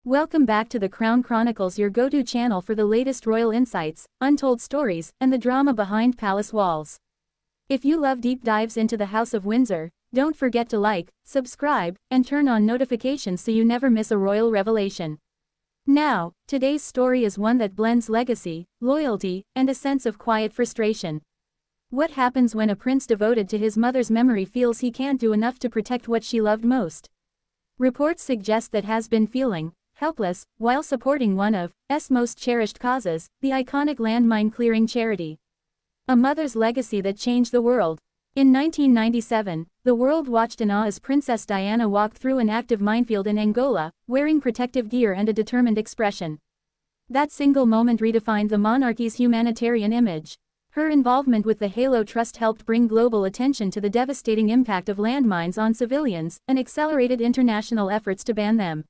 Welcome back to the Crown Chronicles, your go-to channel for the latest royal insights, untold stories, and the drama behind palace walls. If you love deep dives into the House of Windsor, don't forget to like, subscribe, and turn on notifications so you never miss a royal revelation. Now, today's story is one that blends legacy, loyalty, and a sense of quiet frustration. What happens when a prince devoted to his mother's memory feels he can't do enough to protect what she loved most? Reports suggest that has been feeling helpless while supporting one of S most cherished causes, the iconic landmine clearing charity. A mother's legacy that changed the world. In 1997, the world watched in awe as Princess Diana walked through an active minefield in Angola, wearing protective gear and a determined expression. That single moment redefined the monarchy's humanitarian image. Her involvement with the Halo Trust helped bring global attention to the devastating impact of landmines on civilians and accelerated international efforts to ban them.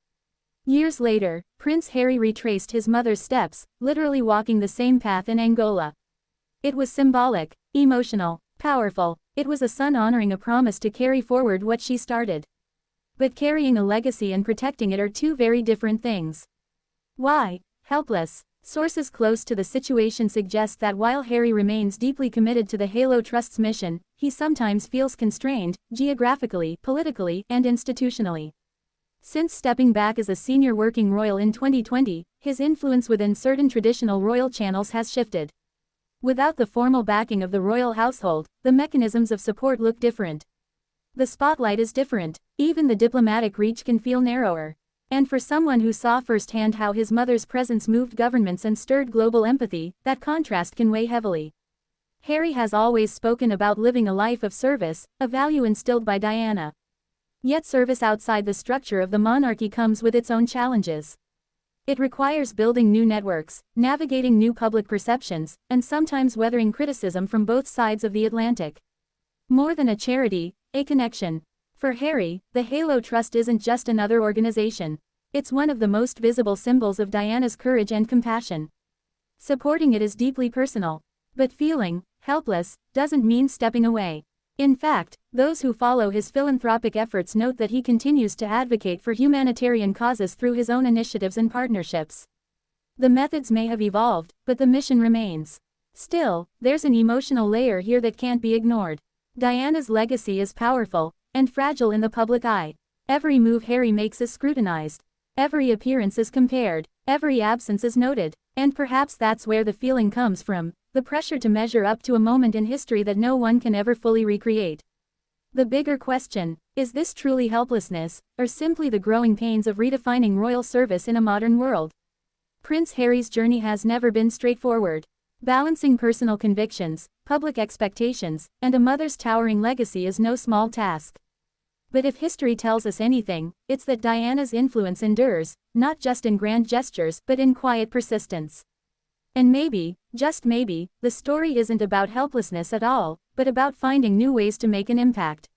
Years later, Prince Harry retraced his mother's steps, literally walking the same path in Angola. It was symbolic, emotional, powerful. It was a son honoring a promise to carry forward what she started. But carrying a legacy and protecting it are two very different things. Why? Helpless. Sources close to the situation suggest that while Harry remains deeply committed to the Halo Trust's mission, he sometimes feels constrained, geographically, politically, and institutionally. Since stepping back as a senior working royal in 2020, his influence within certain traditional royal channels has shifted. Without the formal backing of the royal household, the mechanisms of support look different. The spotlight is different, even the diplomatic reach can feel narrower. And for someone who saw firsthand how his mother's presence moved governments and stirred global empathy, that contrast can weigh heavily. Harry has always spoken about living a life of service, a value instilled by Diana. Yet service outside the structure of the monarchy comes with its own challenges. It requires building new networks, navigating new public perceptions, and sometimes weathering criticism from both sides of the Atlantic. More than a charity, a connection. For Harry, the Halo Trust isn't just another organization. It's one of the most visible symbols of Diana's courage and compassion. Supporting it is deeply personal. But feeling helpless doesn't mean stepping away. In fact, those who follow his philanthropic efforts note that he continues to advocate for humanitarian causes through his own initiatives and partnerships. The methods may have evolved, but the mission remains. Still, there's an emotional layer here that can't be ignored. Diana's legacy is powerful and fragile in the public eye. Every move Harry makes is scrutinized. Every appearance is compared. Every absence is noted. And perhaps that's where the feeling comes from. The pressure to measure up to a moment in history that no one can ever fully recreate. The bigger question, is this truly helplessness, or simply the growing pains of redefining royal service in a modern world? Prince Harry's journey has never been straightforward. Balancing personal convictions, public expectations, and a mother's towering legacy is no small task. But if history tells us anything, it's that Diana's influence endures, not just in grand gestures but in quiet persistence. And maybe, just maybe, the story isn't about helplessness at all, but about finding new ways to make an impact.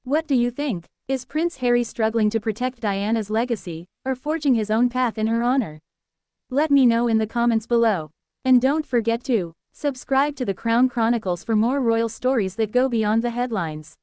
What do you think? Is Prince Harry struggling to protect Diana's legacy, or forging his own path in her honor? Let me know in the comments below. And don't forget to subscribe to the Crown Chronicles for more royal stories that go beyond the headlines.